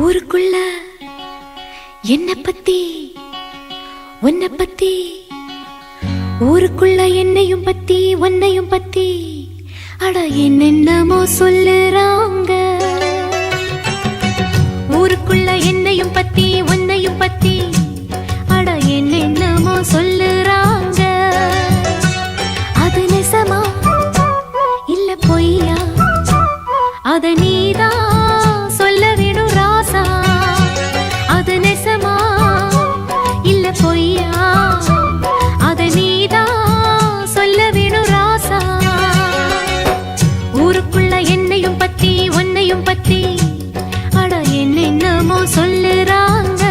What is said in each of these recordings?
ஊருக்குள்ள என்ன பத்தி உன்னை பத்தி, ஊருக்குள்ள என்னையும் பத்தி உன்னையும் பத்தி அட என்னென்னமோ சொல்லுறாங்க. ஊருக்குள்ள என்னையும் பத்தி உன்னையும் பத்தி அட என்னென்னமோ சொல்லுறாங்க. அது நெசமா இல்ல பொய்யா அத நீதான் சொல்ல வேணும் ராசா. அது நெசமா இல்ல பொய்யா அத நீதான் சொல்ல வேணும் ராசா. ஊருக்குள்ள என்னையும் பத்தி உன்னையும் பத்தி அட என்னென்னமோ சொல்லுறாங்க.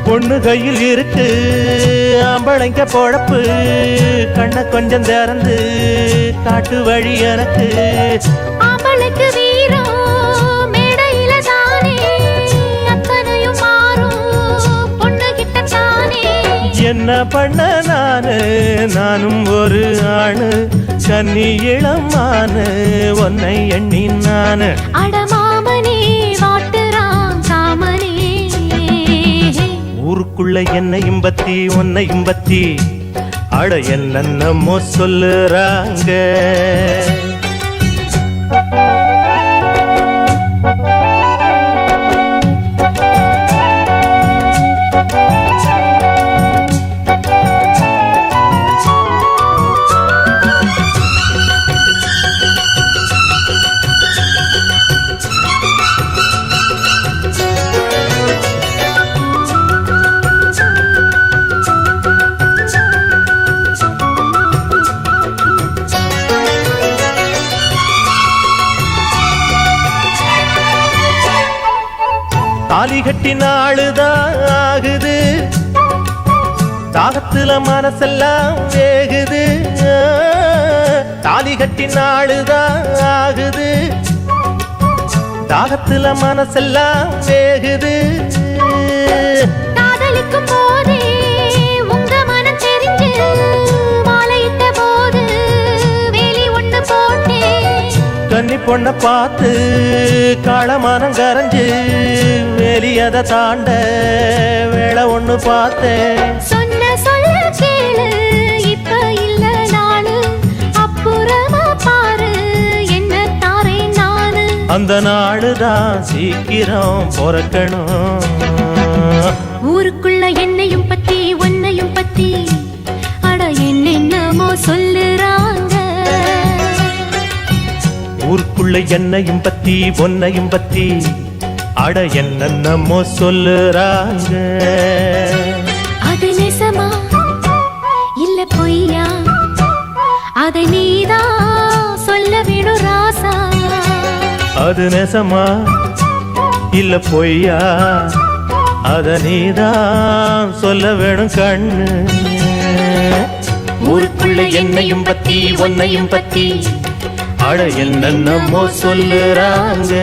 பொண்ணு கையில் இருக்கு ஆம்பளைங்க பொழப்பு, கண்ண கொஞ்சம் திறந்து காட்டு வழி எனக்கு. ஆம்பளைக்கு வீரம் மேடையில தானே அத்தனையும் மாறும் பொண்ணு கிட்ட தானே. என்ன பண்ண நானும் ஒரு ஆணு, கன்னி இளமானு உன்னை எண்ணி நானு. அடமாமனே வாட்டுறான் காமனே. ஊருக்குள்ள என்னையும் பத்தி உன்னையும் பத்தி அட என்னென்னமோ சொல்லுறாங்க. தாலி கட்டி நாளுதான் ஆகுது, தாகத்துல மனசெல்லாம் வேகுது. தாலி கட்டி நாளுதான் ஆகுது, தாகத்துல மனசெல்லாம் வேகுது. காதலிக்கும் போதே உங்க மனம் தெரிஞ்சு மாலையிட்ட போது வேலி ஒண்ணு போட்டேன். கன்னி பொண்ண பார்த்து காளமானம் கரைஞ்சு வேலியத தாண்ட வேளை ஒண்ணு பார்த்தேன். சொன்ன சொல்ல கேளு இப்ப இல்ல நானு, அப்புறமா பாரு என்ன தாரேன் நானு. அந்த நாளுதான் சீக்கிரம் பொறக்கணும். ஊருக்குள்ள என்னையும் பத்தி உன்னையும் பத்தி அட என்னென்னமோ சொல்லுறாங்க. ஊருக்குள்ள என்னையும் பத்தி பொன்னையும் பத்தி அட என்னென்னமோ சொல்லுறாங்க. அது நெசமா இல்ல பொய்யா அத நீதான் சொல்ல வேணும் ராசா. அது நெசமா இல்ல பொய்யா அத நீதான் சொல்ல வேணும் கண்ணு. ஊருக்குள்ள என்னையும் பத்தி உன்னையும் பத்தி அட என்னென்னமோ சொல்லுறாங்க.